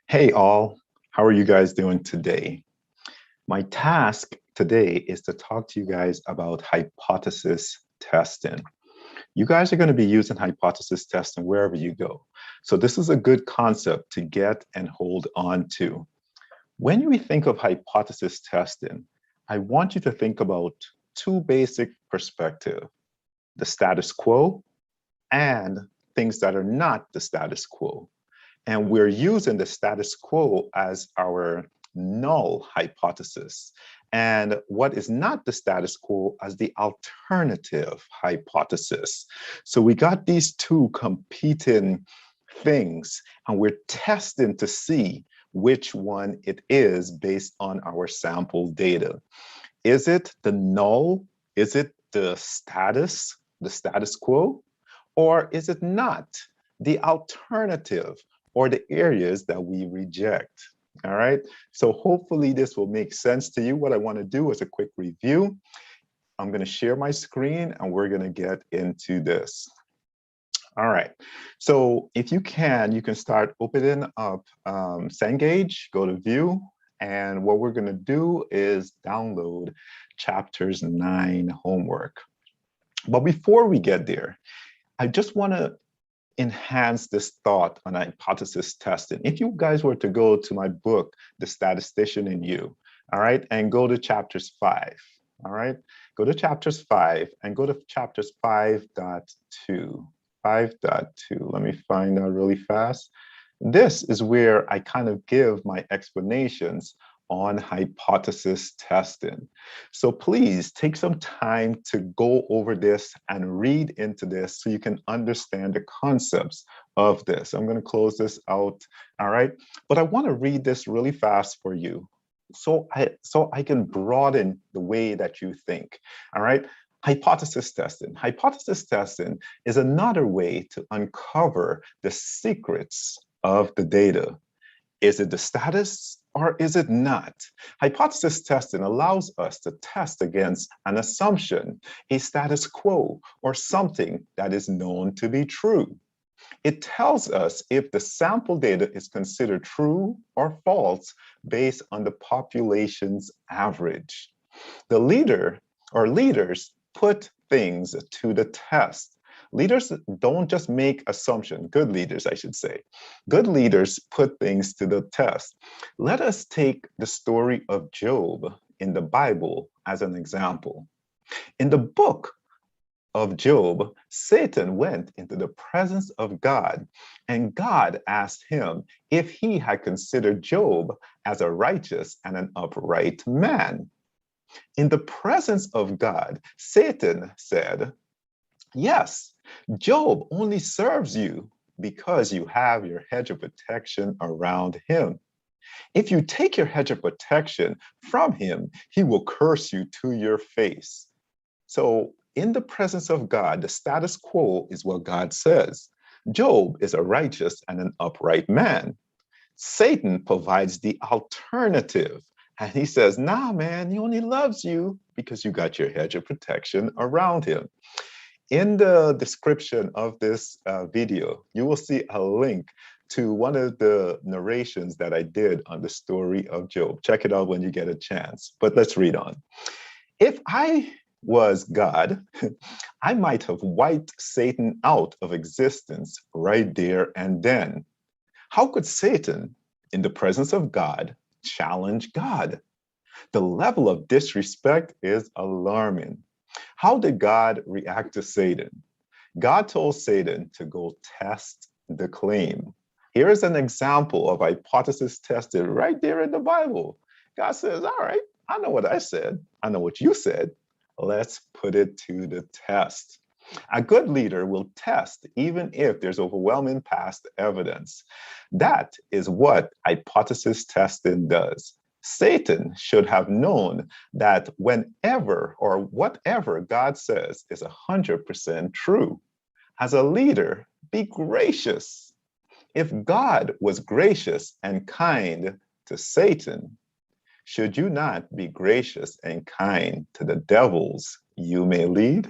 Hey all, how are you guys doing today? My task today is to talk to you guys about hypothesis testing. You guys are going to be using hypothesis testing wherever you go. So this is a good concept to get and hold on to. When we think of hypothesis testing, I want you to think about two basic perspectives: the status quo and things that are not the status quo. And we're using the status quo as our null hypothesis, and what is not the status quo as the alternative hypothesis. So we got these two competing things, and we're testing to see which one it is based on our sample data. Is it the null? Is it the status quo? Or is it not the alternative, or the areas that we reject? All right, so hopefully this will make sense to you. What I want to do is a quick review. I'm going to share my screen and we're going to get into this. All right, so if you can start opening up Cengage, go to view, and what we're going to do is download chapters 9 homework. But before we get there, I just want to enhance this thought on hypothesis testing. If you guys were to go to my book, The Statistician in You, all right, and go to chapters 5, all right, go to chapters 5 and go to chapters 5.2. 5.2, let me find that really fast. This is where I kind of give my explanations on hypothesis testing. So please take some time to go over this and read into this so you can understand the concepts of this. I'm going to close this out, all right? But I want to read this really fast for you so I can broaden the way that you think, all right? Hypothesis testing. Hypothesis testing is another way to uncover the secrets of the data. Is it the status or is it not? Hypothesis testing allows us to test against an assumption, a status quo, or something that is known to be true. It tells us if the sample data is considered true or false based on the population's average. The leader or leaders put things to the test. Leaders don't just make assumptions, good leaders, I should say. Good leaders put things to the test. Let us take the story of Job in the Bible as an example. In the book of Job, Satan went into the presence of God, and God asked him if he had considered Job as a righteous and an upright man. In the presence of God, Satan said, "Yes, Job only serves you because you have your hedge of protection around him. If you take your hedge of protection from him, he will curse you to your face." So in the presence of God, the status quo is what God says. Job is a righteous and an upright man. Satan provides the alternative. And he says, "Nah, man, he only loves you because you got your hedge of protection around him." In the description of this video, you will see a link to one of the narrations that I did on the story of Job. Check it out when you get a chance, but let's read on. If I was God, I might have wiped Satan out of existence right there and then. How could Satan, in the presence of God, challenge God? The level of disrespect is alarming. How did God react to Satan? God told Satan to go test the claim. Here is an example of hypothesis tested right there in the Bible. God says, "All right, I know what I said. I know what you said. Let's put it to the test." A good leader will test even if there's overwhelming past evidence. That is what hypothesis testing does. Satan should have known that whenever or whatever God says is 100% true. As a leader, be gracious. If God was gracious and kind to Satan, should you not be gracious and kind to the devils you may lead?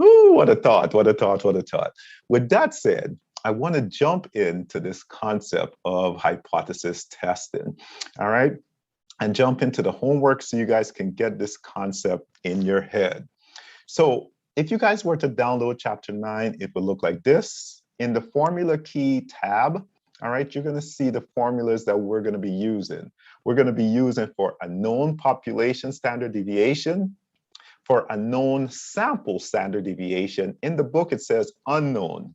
Ooh, what a thought, what a thought, what a thought. With that said, I want to jump into this concept of hypothesis testing, all right? And jump into the homework so you guys can get this concept in your head. So if you guys were to download chapter 9, it would look like this. In the formula key tab, all right, you're going to see the formulas that we're going to be using. We're going to be using for a known population standard deviation, for a known sample standard deviation. In the book, it says unknown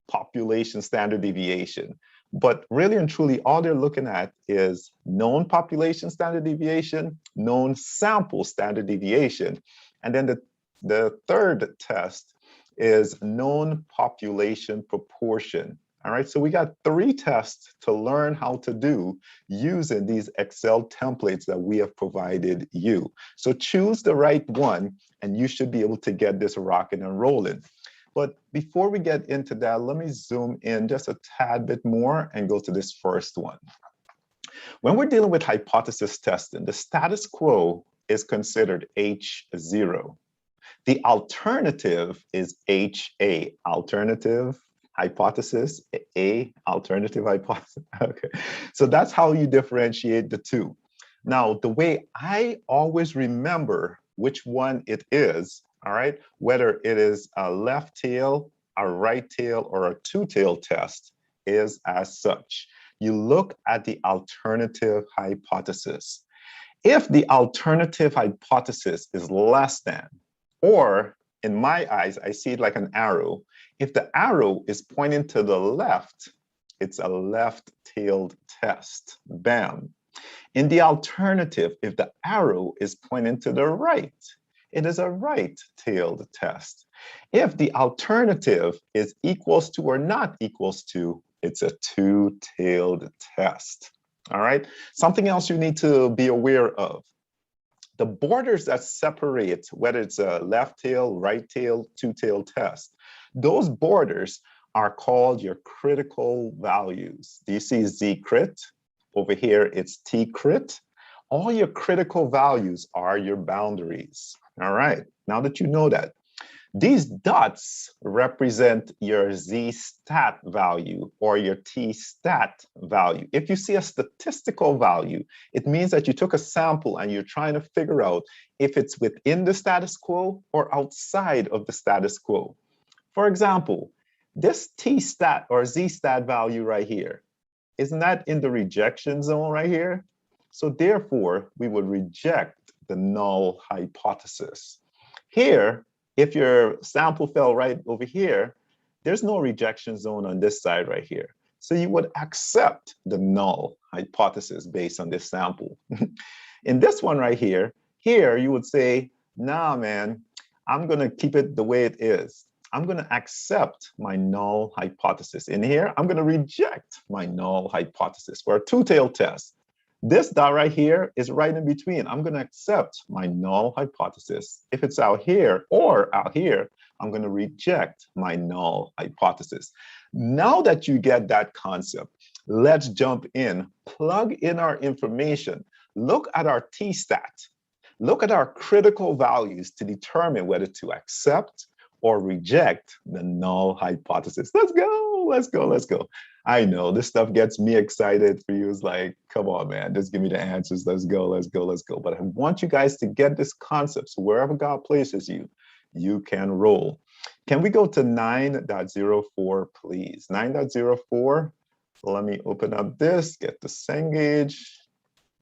population standard deviation. But really and truly, all they're looking at is known population standard deviation, known sample standard deviation. And then the third test is known population proportion. All right, so we got 3 tests to learn how to do using these Excel templates that we have provided you. So choose the right one, and you should be able to get this rocking and rolling. But before we get into that, let me zoom in just a tad bit more and go to this first one. When we're dealing with hypothesis testing, the status quo is considered H0. The alternative is HA, alternative hypothesis, A, alternative hypothesis. Okay, so that's how you differentiate the two. Now, the way I always remember which one it is, all right, whether it is a left tail, a right tail, or a two-tail test is as such. You look at the alternative hypothesis. If the alternative hypothesis is less than, or in my eyes, I see it like an arrow. If the arrow is pointing to the left, it's a left-tailed test. Bam. In the alternative, if the arrow is pointing to the right, it is a right-tailed test. If the alternative is equals to or not equals to, it's a two-tailed test. All right. Something else you need to be aware of. The borders that separate whether it's a left tail, right tail, two-tail test, those borders are called your critical values. Do you see Z crit? Over here, it's T crit. All your critical values are your boundaries. All right, now that you know that, these dots represent your Z stat value or your T stat value. If you see a statistical value, it means that you took a sample and you're trying to figure out if it's within the status quo or outside of the status quo. For example, this T stat or Z stat value right here, isn't that in the rejection zone right here? So therefore, we would reject the null hypothesis. Here, if your sample fell right over here, there's no rejection zone on this side right here. So you would accept the null hypothesis based on this sample. In this one right here, you would say, nah, man, I'm going to keep it the way it is. I'm going to accept my null hypothesis. In here, I'm going to reject my null hypothesis for a two-tailed test. This dot right here is right in between. I'm going to accept my null hypothesis. If it's out here or out here, I'm going to reject my null hypothesis. Now that you get that concept, let's jump in, plug in our information, look at our T-stat, look at our critical values to determine whether to accept or reject the null hypothesis. Let's go, let's go, let's go. I know this stuff gets me excited for you. It's like, come on, man, just give me the answers. Let's go, let's go, let's go. But I want you guys to get this concept. So wherever God places you, you can roll. Can we go to 9.04, please? 9.04. Let me open up this, get the Cengage.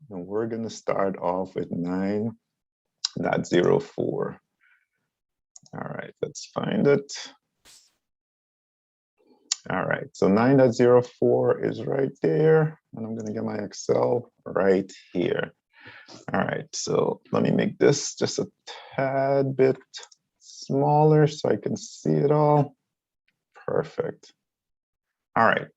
And we're going to start off with 9.04. All right, let's find it. All right, so 9.04 is right there, and I'm gonna get my Excel right here. All right, so let me make this just a tad bit smaller so I can see it all. Perfect. All right,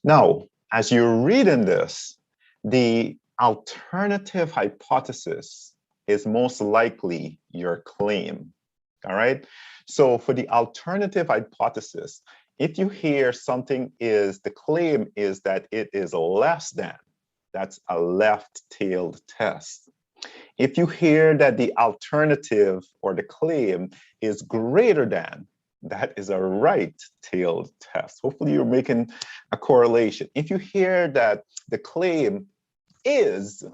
now, as you're reading this, the alternative hypothesis is most likely your claim. All right, so for the alternative hypothesis, if you hear something is, the claim is that it is less than, that's a left-tailed test. If you hear that the alternative or the claim is greater than, That is a right-tailed test. Hopefully you're making a correlation. If you hear that the claim is,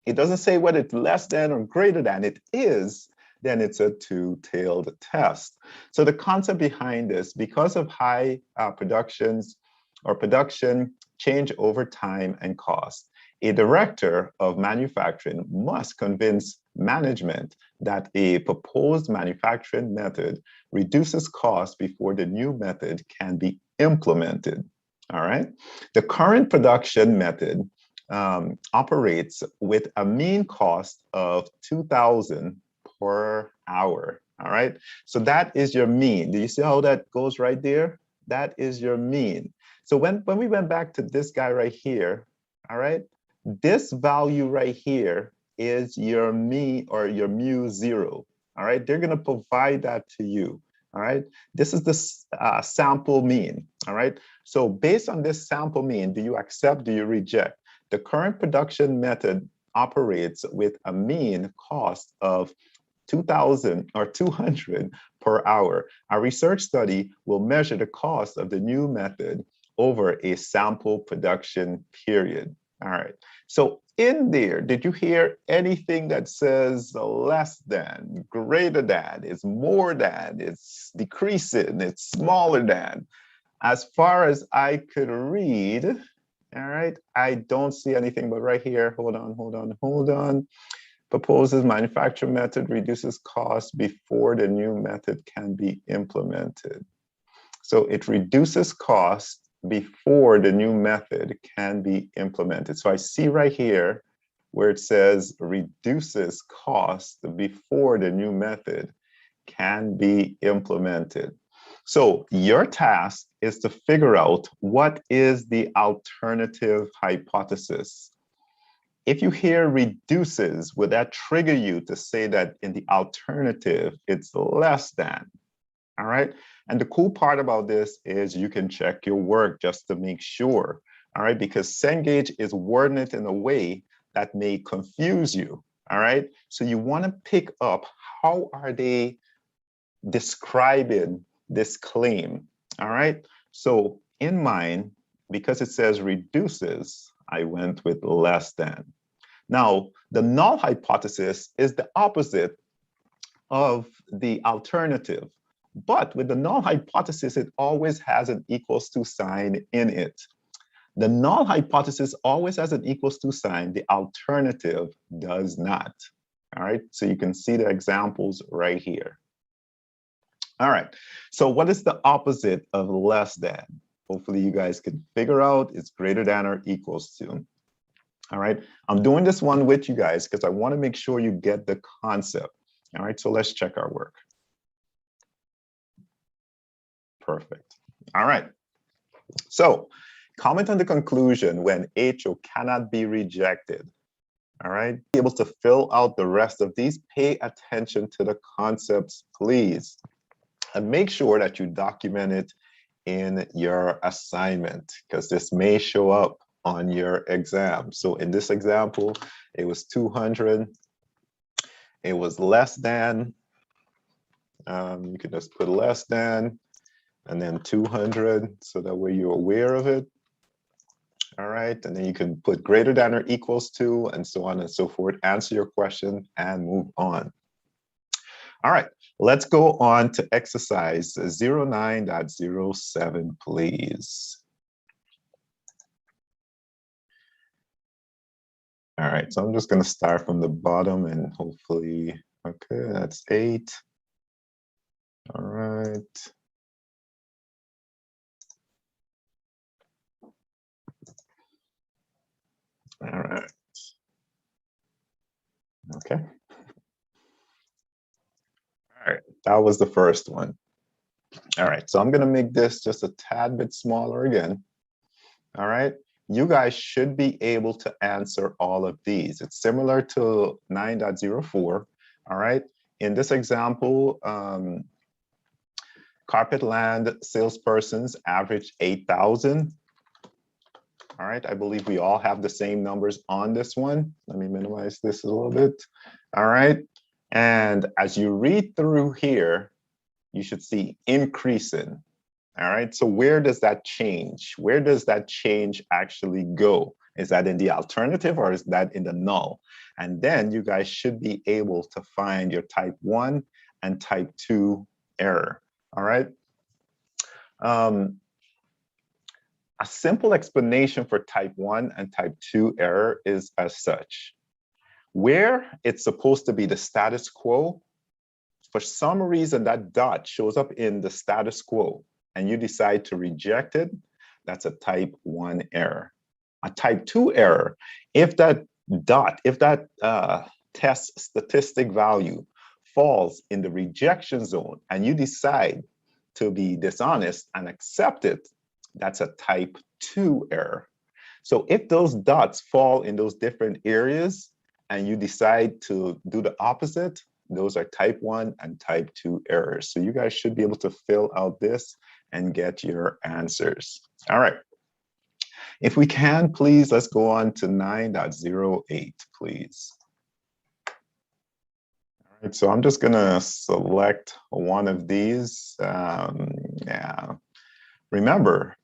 it doesn't say whether it's less than or greater than, it is, then it's a two-tailed test. So the concept behind this, because of high productions or production change over time and cost, a director of manufacturing must convince management that a proposed manufacturing method reduces cost before the new method can be implemented. All right. The current production method operates with a mean cost of 2,000 per hour. All right. So that is your mean. Do you see how that goes right there? That is your mean. So when we went back to this guy right here, all right, this value right here is your mean or your mu0. All right. They're going to provide that to you. All right. This is the sample mean. All right. So based on this sample mean, do you accept? Do you reject? The current production method operates with a mean cost of 2,000 or 200 per hour. A research study will measure the cost of the new method over a sample production period. All right. So in there, did you hear anything that says less than, greater than, it's more than, it's decreasing, it's smaller than? As far as I could read, all right, I don't see anything, but right here, hold on. Proposes manufacturing method reduces cost before the new method can be implemented. So it reduces cost before the new method can be implemented. So I see right here where it says reduces cost before the new method can be implemented. So your task is to figure out what is the alternative hypothesis. If you hear reduces, would that trigger you to say that in the alternative, it's less than? All right. And the cool part about this is you can check your work just to make sure. All right. Because Cengage is wording it in a way that may confuse you. All right. So you want to pick up how are they describing this claim. All right. So in mine, because it says reduces, I went with less than. Now, the null hypothesis is the opposite of the alternative. But with the null hypothesis, it always has an equals to sign in it. The null hypothesis always has an equals to sign. The alternative does not. All right. So you can see the examples right here. All right. So what is the opposite of less than? Hopefully you guys can figure out it's greater than or equals to. All right. I'm doing this one with you guys because I want to make sure you get the concept. All right. So let's check our work. Perfect. All right. So comment on the conclusion when HO cannot be rejected. All right. Be able to fill out the rest of these. Pay attention to the concepts, please. And make sure that you document it in your assignment because this may show up on your exam. So in this example, it was 200. It was less than. You can just put less than and then 200. So that way you're aware of it. All right. And then you can put greater than or equals to and so on and so forth. Answer your question and move on. All right. Let's go on to exercise 09.07, please. All right, so I'm just going to start from the bottom and hopefully, okay, that's 8. All right. All right. Okay. All right, that was the first one. All right, so I'm going to make this just a tad bit smaller again. All right, you guys should be able to answer all of these. It's similar to 9.04. All right, in this example, carpet land salespersons average 8,000. All right, I believe we all have the same numbers on this one. Let me minimize this a little bit. All right, and as you read through here, you should see increasing. All right, so where does that change? Where does that change actually go? Is that in the alternative or is that in the null? And then you guys should be able to find your type 1 and type 2 error. All right. A simple explanation for type 1 and type 2 error is as such. Where it's supposed to be the status quo, for some reason that dot shows up in the status quo and you decide to reject it, that's a type 1 error. A type 2 error, if that dot, if that test statistic value falls in the rejection zone and you decide to be dishonest and accept it, that's a type 2 error. So if those dots fall in those different areas and you decide to do the opposite, those are type 1 and type 2 errors. So you guys should be able to fill out this and get your answers. All right. If we can, please, let's go on to 9.08, please. All right, so I'm just gonna select one of these. Yeah. Remember,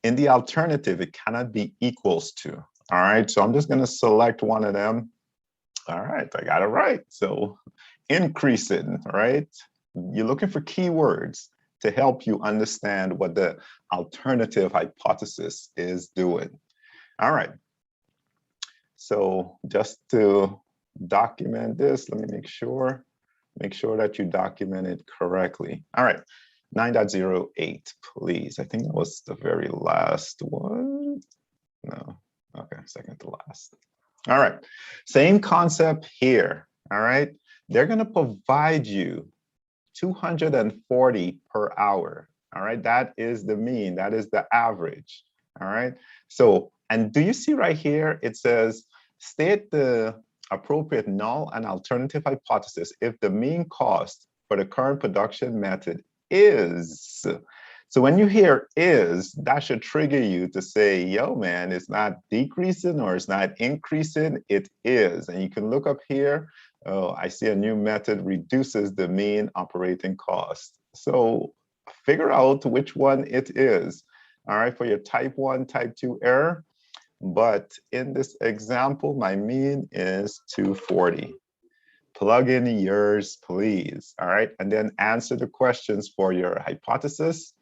in the alternative, it cannot be equals to. All right, so I'm just gonna select one of them. All right, I got it right. So increasing, right? You're looking for keywords to help you understand what the alternative hypothesis is doing. All right. So just to document this, let me make sure that you document it correctly. All right, 9.08, please. I think that was the very last one. No, okay, second to last. All right, same concept here, all right? They're gonna provide you 240 per hour, all right? That is the mean, that is the average, all right? So, and do you see right here, it says, state the appropriate null and alternative hypothesis if the mean cost for the current production method is. So when you hear is, that should trigger you to say, yo, man, it's not decreasing or it's not increasing, it is. And you can look up here, oh, I see a new method reduces the mean operating cost. So figure out which one it is, all right, for your type 1, type 2 error. But in this example, my mean is 240. Plug in yours, please, all right? And then answer the questions for your hypothesis,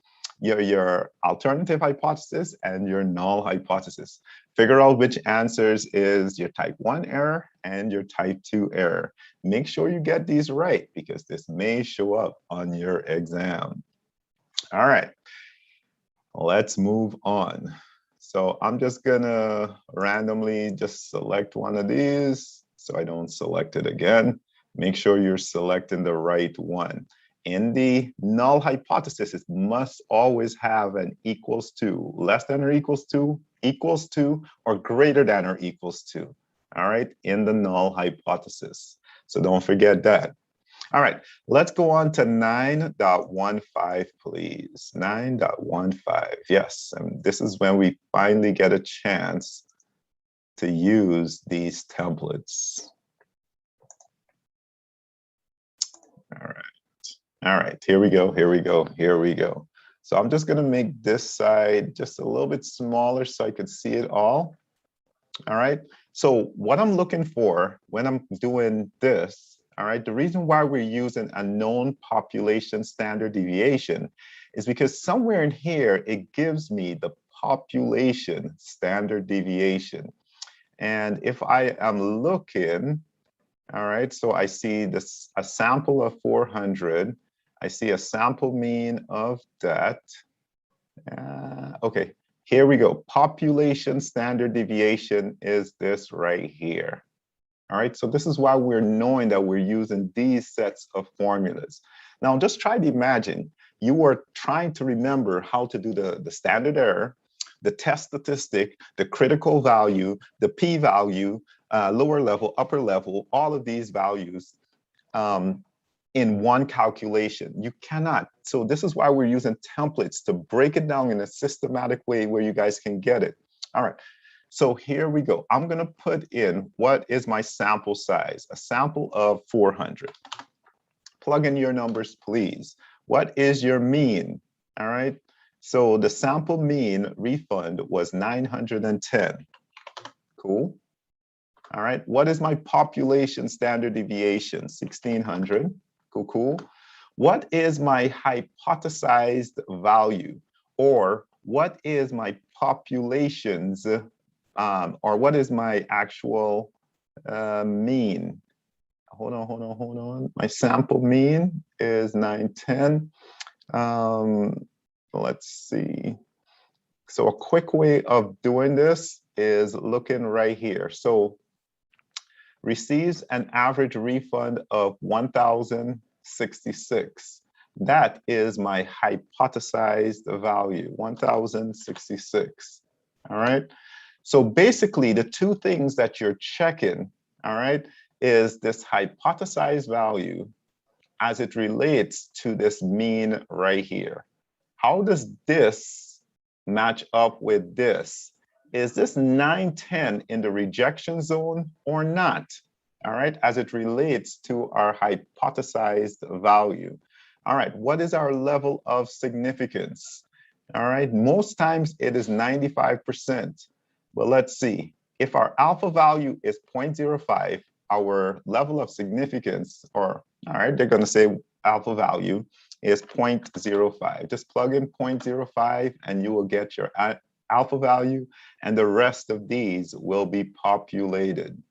your alternative hypothesis, and your null hypothesis. Figure out which answers is your type 1 error and your type 2 error. Make sure you get these right because this may show up on your exam. All right, let's move on. So I'm just gonna randomly just select one of these so I don't select it again. Make sure you're selecting the right one. In the null hypothesis, it must always have an equals to, less than or equals to, or greater than or equals to, all right, in the null hypothesis. So don't forget that. All right, let's go on to 9.15, please. 9.15, yes, and this is when we finally get a chance to use these templates. All right, here we go. So I'm just gonna make this side just a little bit smaller so I can see it all. All right, so what I'm looking for when I'm doing this, all right, the reason why we're using a known population standard deviation is because somewhere in here, it gives me the population standard deviation. And if I am looking, all right, so I see this, a sample of 400, I see a sample mean of that. Okay, here we go. Population standard deviation is this right here. All right, so this is why we're knowing that we're using these sets of formulas. Now, just try to imagine you were trying to remember how to do the standard error, the test statistic, the critical value, the p-value, lower level, upper level, all of these values in one calculation. You cannot. So this is why we're using templates to break it down in a systematic way where you guys can get it. All right. So here we go. I'm going to put in what is my sample size, a sample of 400. plug in your numbers, please. What is your mean? All right. So the sample mean refund was 910. Cool. All right. What is my population standard deviation? 1600. Cool, cool. What is my hypothesized value? Or what is my population's, or what is my actual mean? Hold on. My sample mean is 910. Let's see. So a quick way of doing this is looking right here. So receives an average refund of 1,066. That is my hypothesized value, 1,066. All right. So basically, the two things that you're checking, all right, is this hypothesized value as it relates to this mean right here. How does this match up with this? Is this 910 in the rejection zone or not? All right, as it relates to our hypothesized value. All right, what is our level of significance? All right, most times it is 95%. But let's see, if our alpha value is 0.05, our level of significance, or all right, they're going to say alpha value is 0.05. Just plug in 0.05 and you will get your alpha value, and the rest of these will be populated.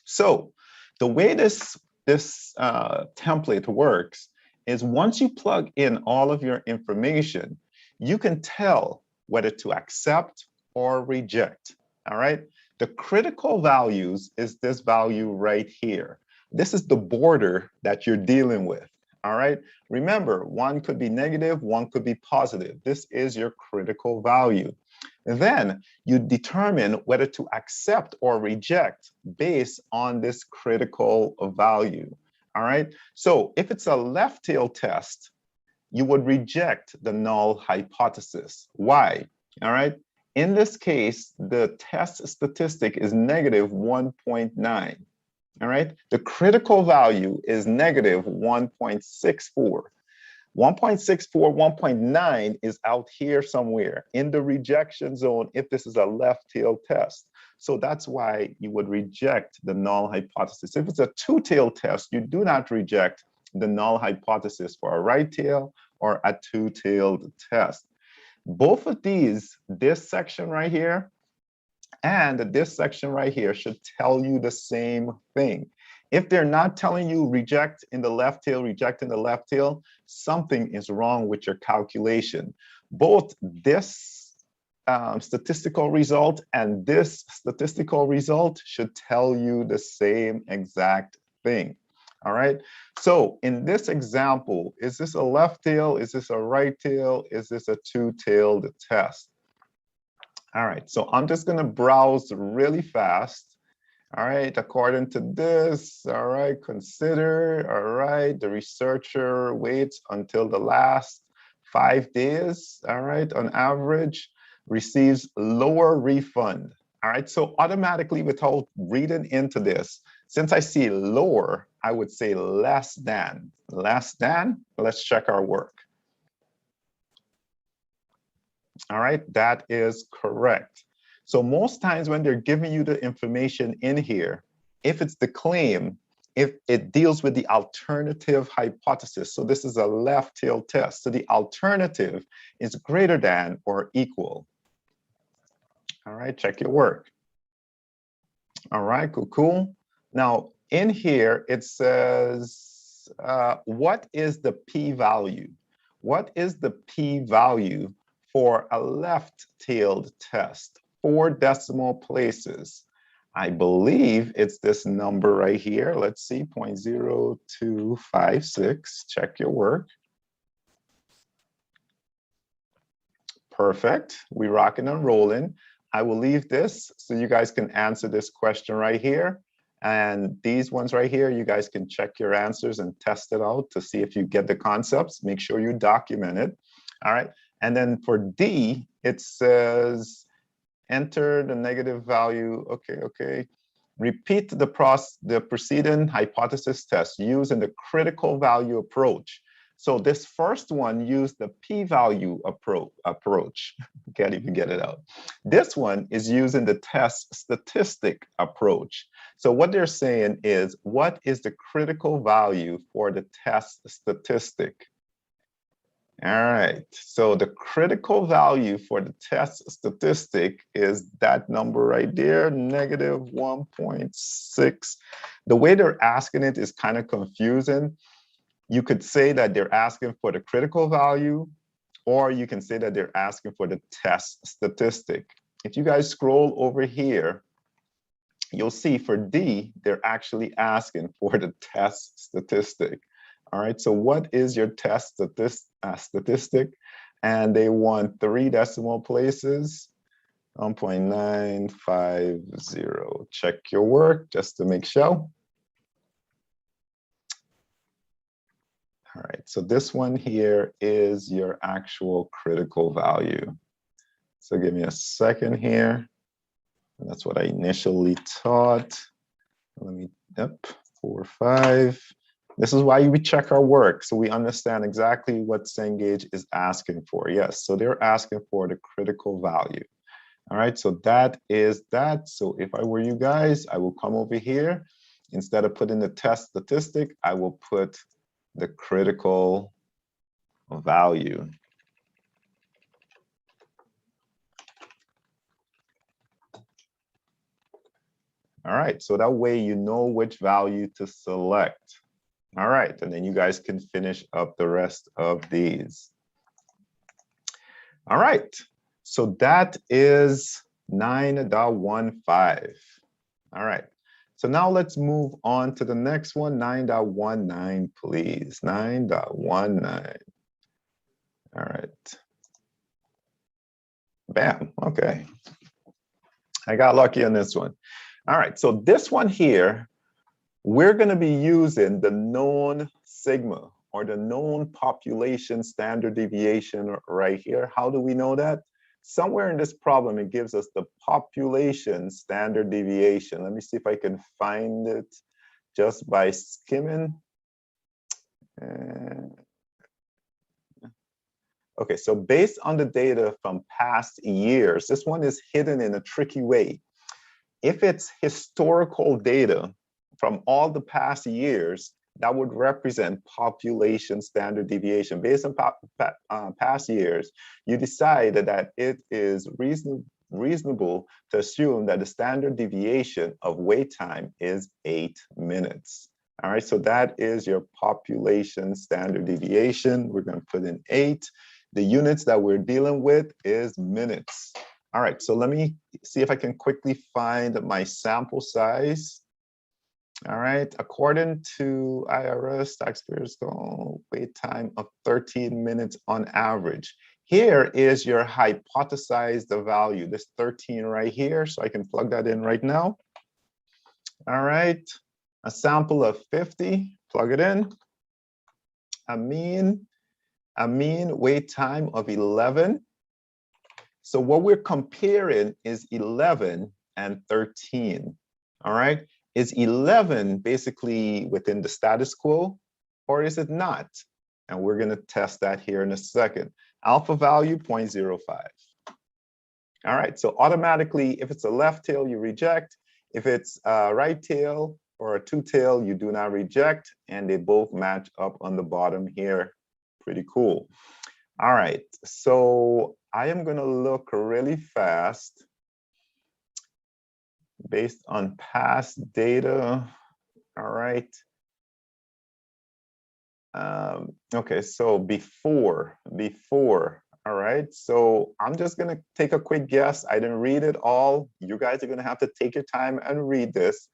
So the way this template works is once you plug in all of your information, you can tell whether to accept or reject. All right. The critical values is this value right here. This is the border that you're dealing with. All right. Remember, one could be negative, one could be positive. This is your critical value. Then you determine whether to accept or reject based on this critical value. All right. So if it's a left tail test, you would reject the null hypothesis. Why? All right. In this case, the test statistic is negative 1.9. All right. The critical value is negative 1.64. 1.64, 1.9 is out here somewhere in the rejection zone if this is a left tail test. So that's why you would reject the null hypothesis. If it's a two tail test, you do not reject the null hypothesis for a right tail or a two tailed test. Both of these, this section right here and this section right here, should tell you the same thing. If they're not telling you reject in the left tail, reject in the left tail, something is wrong with your calculation. Both this statistical result and this statistical result should tell you the same exact thing. All right. So in this example, is this a left tail? Is this a right tail? Is this a two-tailed test? All right. So I'm just going to browse really fast. All right, according to this, all right, consider, all right, the researcher waits until the last 5 days, all right, on average, receives lower refund. All right, so automatically without reading into this, since I see lower, I would say less than. Less than, let's check our work. All right, that is correct. So most times when they're giving you the information in here, if it's the claim, if it deals with the alternative hypothesis, so this is a left tail test, so the alternative is greater than or equal. All right, check your work. All right, cool, cool. Now in here, it says, what is the p-value? What is the p-value for a left-tailed test? 4 decimal places. I believe it's this number right here. Let's see, 0.0256. Check your work. Perfect. We rocking and rolling. I will leave this so you guys can answer this question right here. And these ones right here, you guys can check your answers and test it out to see if you get the concepts. Make sure you document it. All right. And then for D, it says, enter the negative value. Okay. Repeat the preceding hypothesis test using the critical value approach. So this first one used the p-value approach. Can't even get it out. This one is using the test statistic approach. So what they're saying is, what is the critical value for the test statistic? All right, so the critical value for the test statistic is that number right there, negative 1.6. The way they're asking it is kind of confusing. You could say that they're asking for the critical value, or you can say that they're asking for the test statistic. If you guys scroll over here, you'll see for D, they're actually asking for the test statistic. All right, so what is your test statistic? And they want 3 decimal places, 1.950. Check your work just to make sure. All right, so this one here is your actual critical value. So give me a second here. That's what I initially taught. Let me, 4, 5. This is why we check our work, so we understand exactly what Cengage is asking for. Yes, so they're asking for the critical value. All right, so that is that. So if I were you guys, I will come over here. Instead of putting the test statistic, I will put the critical value. All right, so that way you know which value to select. All right, and then you guys can finish up the rest of these. All right, so that is 9.15. All right, so now let's move on to the next one, 9.19, please. 9.19. All right. Bam, okay. I got lucky on this one. All right, so this one here, we're going to be using the known sigma, or the known population standard deviation right here. How do we know that? Somewhere in this problem, it gives us the population standard deviation. Let me see if I can find it just by skimming. Okay, so based on the data from past years, this one is hidden in a tricky way. If it's historical data from all the past years, that would represent population standard deviation. Based on past years, you decide that it is reasonable to assume that the standard deviation of wait time is 8 minutes. All right, so that is your population standard deviation. We're going to put in 8. The units that we're dealing with is minutes. All right, so let me see if I can quickly find my sample size. All right, according to IRS, taxpayers go wait time of 13 minutes on average. Here is your hypothesized value, this 13 right here. So I can plug that in right now. All right, a sample of 50, plug it in. A mean wait time of 11. So what we're comparing is 11 and 13, all right? Is 11 basically within the status quo, or is it not? And we're gonna test that here in a second. Alpha value, 0.05. All right, so automatically, if it's a left tail, you reject. If it's a right tail or a two tail, you do not reject, and they both match up on the bottom here. Pretty cool. All right, so I am gonna look really fast based on past data. All right. Okay, so before, all right. So I'm just gonna take a quick guess. I didn't read it all. You guys are gonna have to take your time and read this.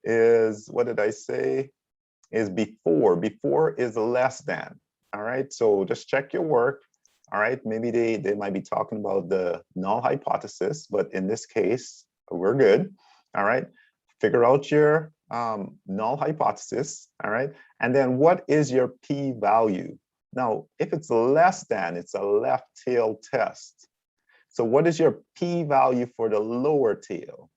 Is, what did I say? Is before. Before is less than. All right, so just check your work. All right, maybe they might be talking about the null hypothesis, but in this case, we're good. All right, figure out your null hypothesis. All right, and then what is your p-value? Now, if it's less than, it's a left tail test. So what is your p-value for the lower tail?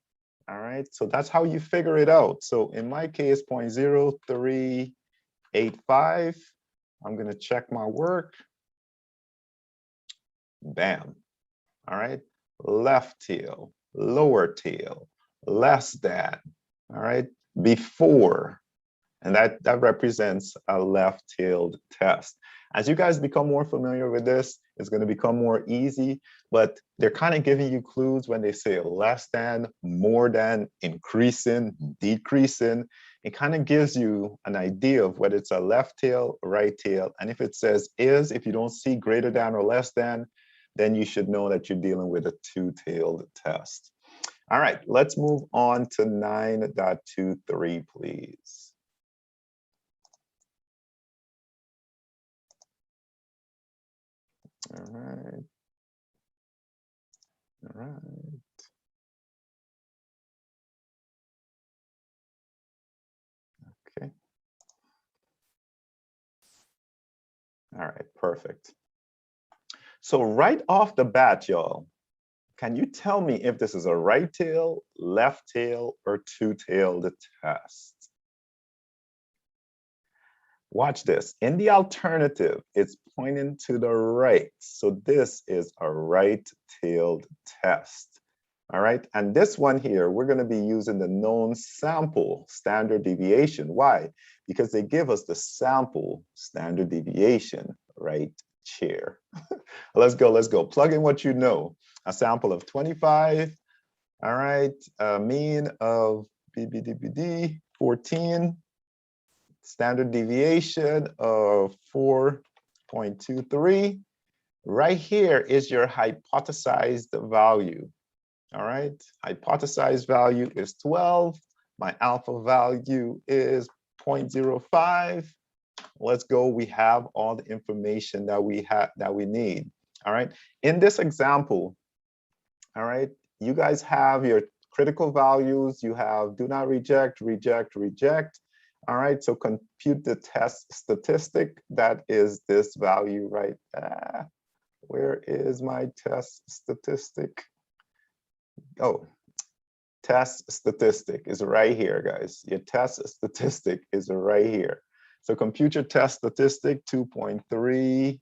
All right, so that's how you figure it out. So in my case, 0.0385, I'm gonna check my work. Bam. All right, left tail, lower tail, less than, all right, before. And that represents a left-tailed test. As you guys become more familiar with this, it's going to become more easy, but they're kind of giving you clues when they say less than, more than, increasing, decreasing. It kind of gives you an idea of whether it's a left tail, right tail. And if it says is, if you don't see greater than or less than, then you should know that you're dealing with a two-tailed test. All right, let's move on to 9.23, please. All right. All right. Okay. All right, perfect. So right off the bat, y'all, can you tell me if this is a right tail, left tail, or two-tailed test? Watch this. In the alternative, it's pointing to the right. So this is a right-tailed test. All right. And this one here, we're going to be using the known sample standard deviation. Why? Because they give us the sample standard deviation right here. Let's go. Let's go. Plug in what you know. A sample of 25. All right. A mean of 14. Standard deviation of 4.23. Right here is your hypothesized value. All right, hypothesized value is 12. My alpha value is 0.05. Let's go. We have all the information that we need. All right. In this example, all right, you guys have your critical values. You have do not reject, reject, reject. All right, so compute the test statistic. That is this value right there. Where is my test statistic? Oh, test statistic is right here, guys. Your test statistic is right here. So compute your test statistic, 2.3,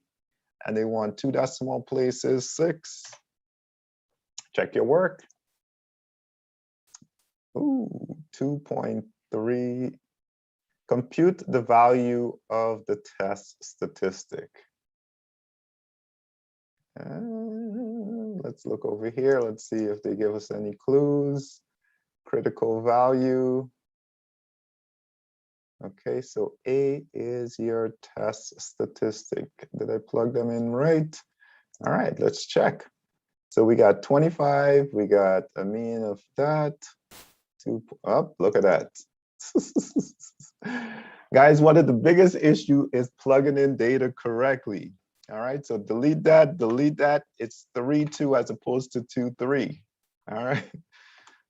and they want 2 decimal places, 6. Check your work. Ooh, 2.3. Compute the value of the test statistic. Let's look over here. Let's see if they give us any clues. Critical value. Okay, so A is your test statistic. Did I plug them in right? All right, let's check. So we got 25. We got a mean of that. Look at that. Guys, one of the biggest issue is plugging in data correctly. All right, so delete that, delete that. It's 3-2 as opposed to 2-3. All right.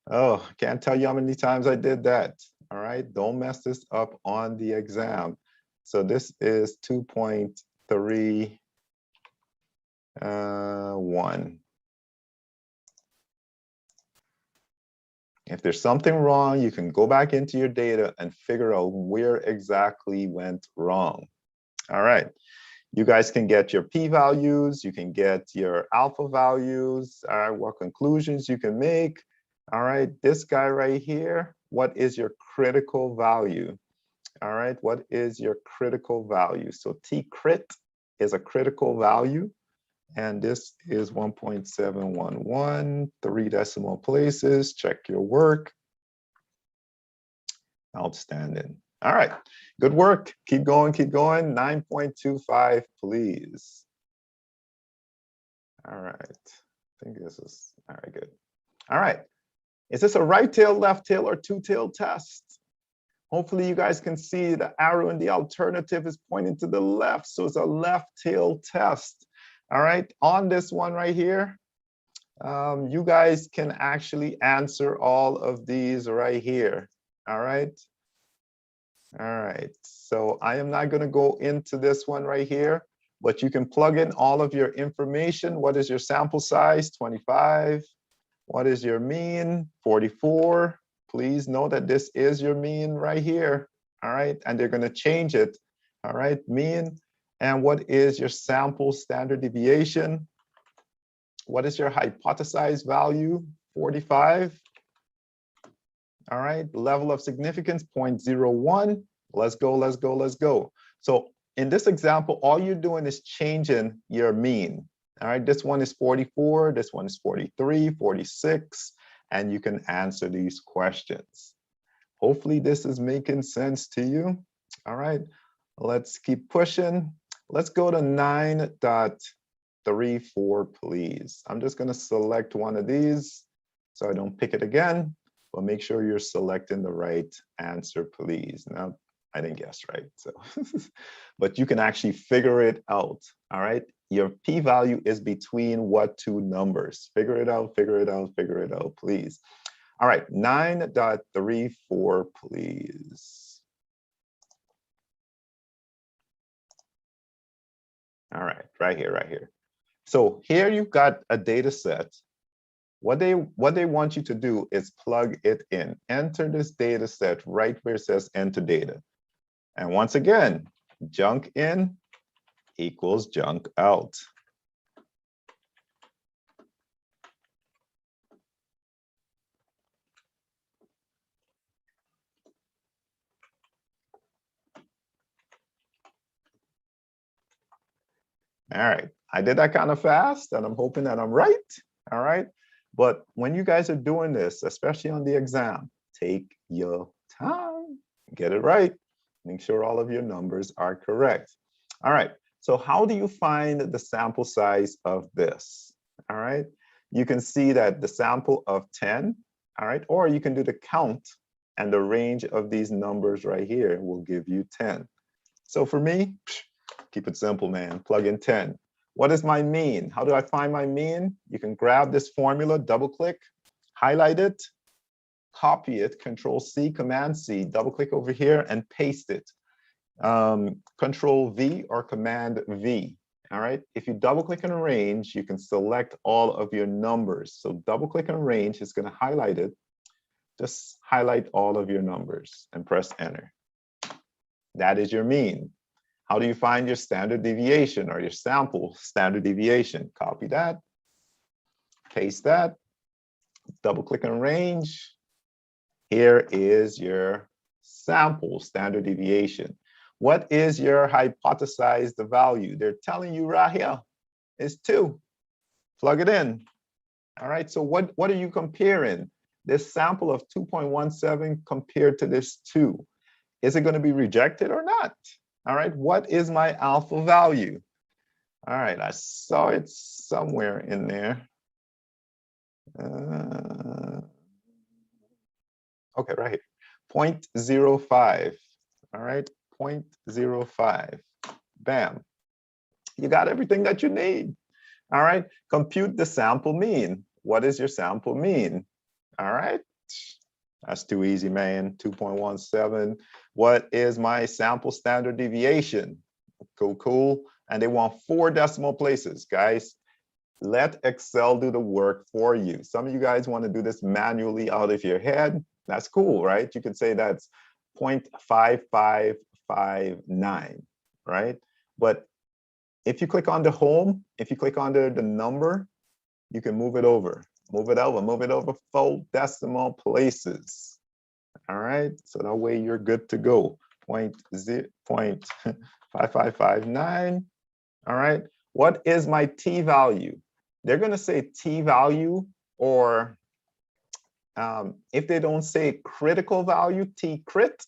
Oh, can't tell you how many times I did that. All right, don't mess this up on the exam. So this is 2.31. If there's something wrong, you can go back into your data and figure out where exactly went wrong. All right. You guys can get your p-values, you can get your alpha values, all right, what conclusions you can make. All right, this guy right here, what is your critical value? All right, what is your critical value? So T-crit is a critical value, and this is 1.711, 3 decimal places. Check your work. Outstanding. All right, good work. Keep going, keep going. 9.25, please. All right, I think this is, all right, good. All right, is this a right tail, left tail, or two-tail test? Hopefully you guys can see the arrow in the alternative is pointing to the left, so it's a left tail test. All right, on this one right here, you guys can actually answer all of these right here. All right. All right, so I am not going to go into this one right here, but you can plug in all of your information. What is your sample size? 25. What is your mean? 44. Please know that this is your mean right here. All right, and they're going to change it. All right, mean. And what is your sample standard deviation? What is your hypothesized value? 45. All right, level of significance, 0.01. Let's go, let's go, let's go. So in this example, all you're doing is changing your mean. All right, this one is 44, this one is 43, 46, and you can answer these questions. Hopefully this is making sense to you. All right, let's keep pushing. Let's go to 9.34, please. I'm just gonna select one of these so I don't pick it again, but make sure you're selecting the right answer, please. Now, I didn't guess right, so. But you can actually figure it out, all right? Your p-value is between what two numbers? Figure it out, figure it out, figure it out, please. All right, 9.34, please. All right, right here, right here. So here you've got a data set. What they want you to do is plug it in. Enter this data set right where it says enter data. And once again, junk in equals junk out. All right, I did that kind of fast and I'm hoping that I'm right, all right? But when you guys are doing this, especially on the exam, take your time, get it right. Make sure all of your numbers are correct. All right, so how do you find the sample size of this? All right, you can see that the sample of 10, all right, or you can do the count and the range of these numbers right here will give you 10. So for me, keep it simple, man, plug in 10. What is my mean? How do I find my mean? You can grab this formula, double click, highlight it, copy it, Control C, Command C, double click over here and paste it. Control V or Command V. All right. If you double click on range, you can select all of your numbers. So double click on range is going to highlight it. Just highlight all of your numbers and press enter. That is your mean. How do you find your standard deviation or your sample standard deviation? Copy that, paste that, double click on range. Here is your sample standard deviation. What is your hypothesized value? They're telling you right here, it's 2. Plug it in. All right, so what are you comparing? This sample of 2.17 compared to this 2. Is it going to be rejected or not? All right, what is my alpha value? All right, I saw it somewhere in there. Okay, right here, 0.05. All right, 0.05. Bam. You got everything that you need. All right, compute the sample mean. What is your sample mean? All right, that's too easy, man. 2.17. What is my sample standard deviation? Cool, cool. And they want 4 decimal places, guys. Let Excel do the work for you. Some of you guys want to do this manually out of your head. That's cool, right? You could say that's 0.5559, right? But if you click on the home, if you click under the number, you can move it over. Move it over 4 decimal places. All right, so that way you're good to go. 0.5559. All right, what is my t value? They're going to say t value, or if they don't say critical value, t crit,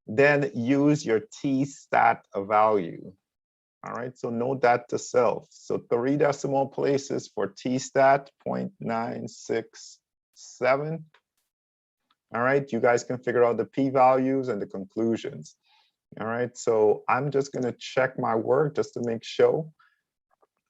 then use your t stat value. All right, so note that to self. So 3 decimal places for t stat, 0.967. All right, you guys can figure out the p-values and the conclusions. All right, so I'm just going to check my work just to make sure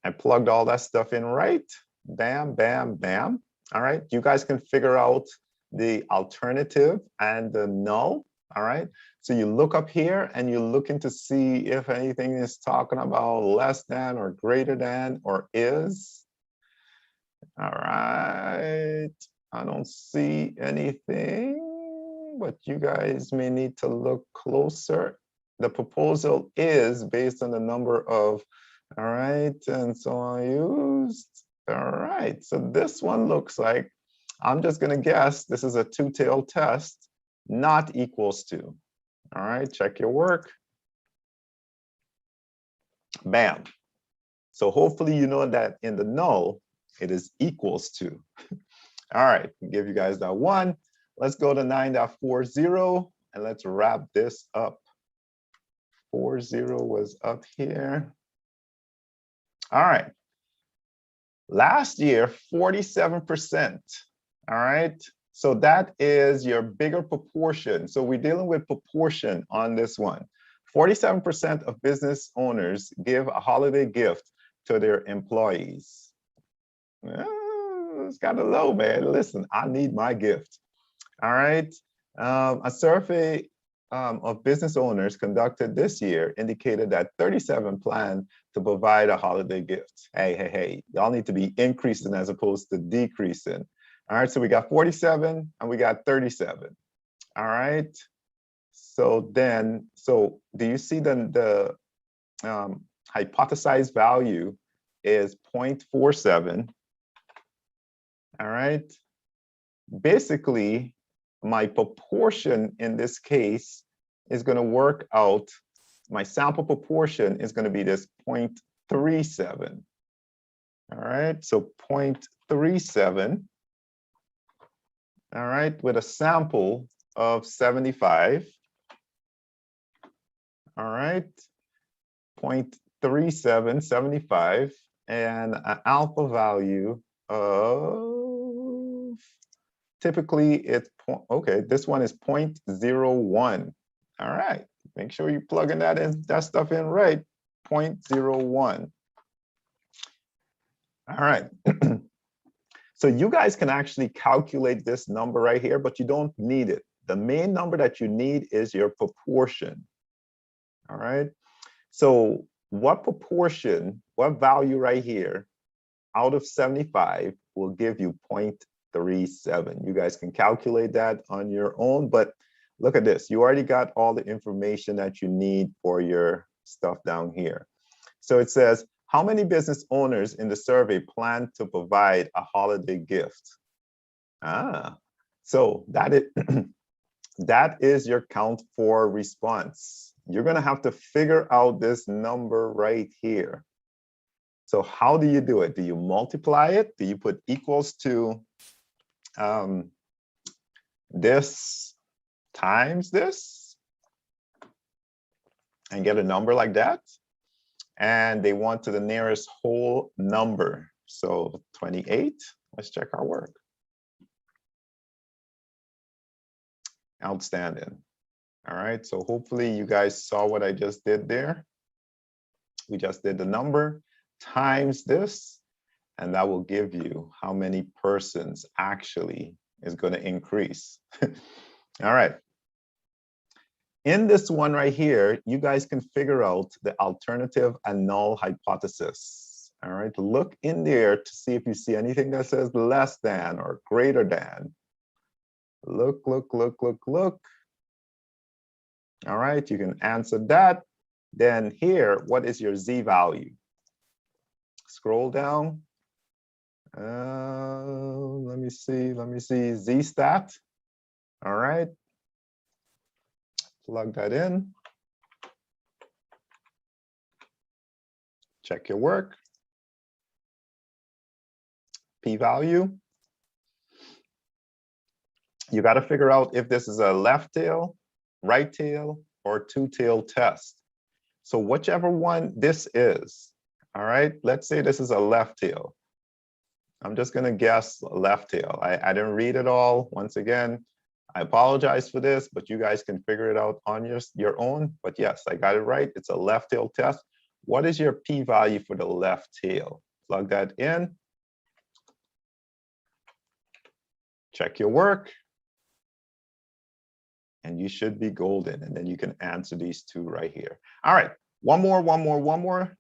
I plugged all that stuff in right. Bam, bam, bam. All right, you guys can figure out the alternative and the null. All right, so you look up here and you're looking to see if anything is talking about less than or greater than or is. All right. I don't see anything, but you guys may need to look closer. The proposal is based on the number of, all right, and so I used, all right. So this one looks like, I'm just gonna guess this is a two-tailed test, not equals to. All right, check your work. Bam. So hopefully you know that in the null, it is equals to. All right, give you guys that one. Let's go to 9.40 and let's wrap this up. 40 was up here. All right. Last year, 47%. All right. So that is your bigger proportion. So we're dealing with proportion on this one. 47% of business owners give a holiday gift to their employees. It's kind of low, man. Listen, I need my gift. All right. A survey of business owners conducted this year indicated that 37 plan to provide a holiday gift. Hey, y'all need to be increasing as opposed to decreasing. All right, so we got 47 and we got 37. All right. So then, so do you see the hypothesized value is 0.47. All right. Basically, my proportion in this case is going to work out. My sample proportion is going to be this 0.37. All right, so 0.37. All right, with a sample of 75. All right, 0.37, 75, and an alpha value of, typically it's, okay, this one is 0.01. All right, make sure you plug in that stuff in right, 0.01. All right. So you guys can actually calculate this number right here, but you don't need it. The main number that you need is your proportion. All right. So what proportion, what value right here out of 75 will give you 0.37? You guys can calculate that on your own, but look at this. You already got all the information that you need for your stuff down here. So it says, how many business owners in the survey plan to provide a holiday gift? So that is your count for response. You're gonna have to figure out this number right here. So how do you do it? Do you multiply it? Do you put equals to this times this and get a number like that? And they want to the nearest whole number. So 28, let's check our work. Outstanding. All right, so hopefully you guys saw what I just did there. We just did the number times this, and that will give you how many persons actually is going to increase. All right. In this one right here, you guys can figure out the alternative and null hypothesis. All right, look in there to see if you see anything that says less than or greater than. Look. All right, you can answer that. Then here, what is your Z value? Scroll down. Let me see, Z stat. All right. Plug that in. Check your work. P-value. You got to figure out if this is a left tail, right tail, or two-tail test. So whichever one this is, all right, let's say this is a left tail. I'm just going to guess left tail. I didn't read it all. Once again, I apologize for this, but you guys can figure it out on your own. But yes, I got it right. It's a left tail test. What is your p-value for the left tail? Plug that in. Check your work. And you should be golden. And then you can answer these two right here. All right, one more.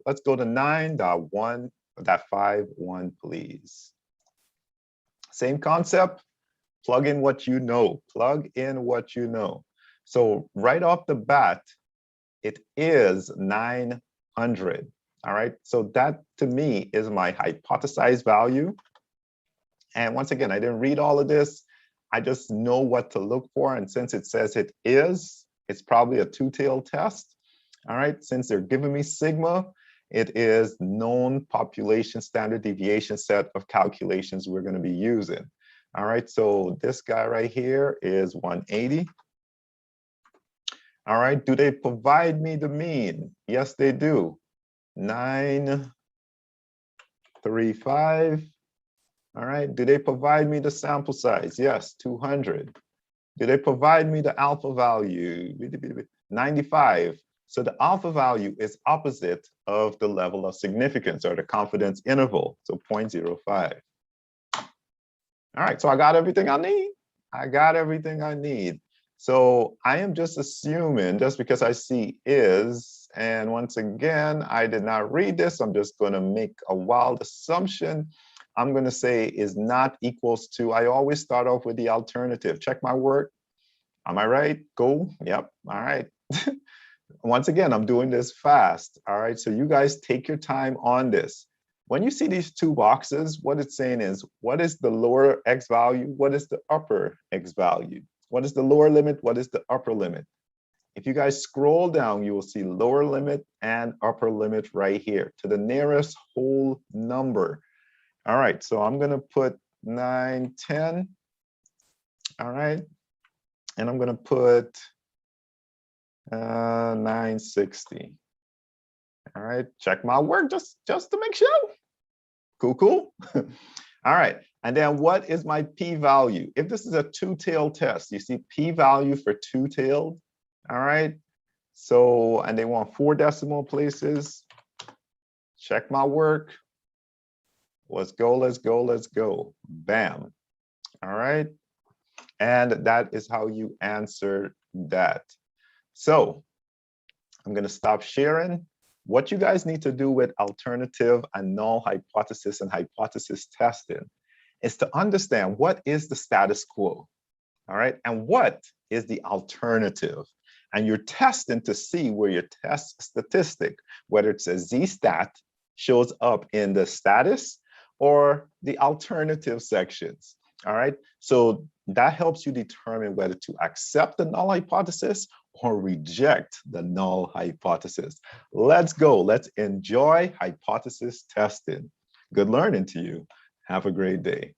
Let's go to 9.1.51, please. Same concept, plug in what you know, plug in what you know. So right off the bat, it is 900, all right? So that to me is my hypothesized value. And once again, I didn't read all of this. I just know what to look for. And since it says it is, it's probably a two-tailed test. All right, since they're giving me sigma, it is known population standard deviation set of calculations we're going to be using. All right, so this guy right here is 180. All right, do they provide me the mean? Yes, they do. 935. All right, do they provide me the sample size? Yes, 200. Do they provide me the alpha value? 95. So the alpha value is opposite of the level of significance or the confidence interval, so 0.05. All right, so I got everything I need. I got everything I need. So I am just assuming, just because I see is, and once again, I did not read this, I'm just going to make a wild assumption. I'm going to say is not equals to, I always start off with the alternative. Check my work. Am I right? Go. Yep. All right. Once again, I'm doing this fast. All right. So you guys take your time on this. When you see these two boxes, what it's saying is, what is the lower x value? What is the upper x value? What is the lower limit? What is the upper limit? If you guys scroll down, you will see lower limit and upper limit right here to the nearest whole number. All right, so I'm going to put 910. All right, and I'm going to put 960. All right, check my work just to make sure. Cool, cool. All right, and then what is my p-value? If this is a two-tailed test, you see p-value for two-tailed. All right, so, and they want 4 decimal places. Check my work. Let's go, let's go, let's go. Bam. All right. And that is how you answer that. So I'm going to stop sharing. What you guys need to do with alternative and null hypothesis and hypothesis testing is to understand what is the status quo. All right. And what is the alternative? And you're testing to see where your test statistic, whether it's a z-stat, shows up in the status or the alternative sections. All right, so that helps you determine whether to accept the null hypothesis or reject the null hypothesis. Let's go. Let's enjoy hypothesis testing. Good learning to you. Have a great day.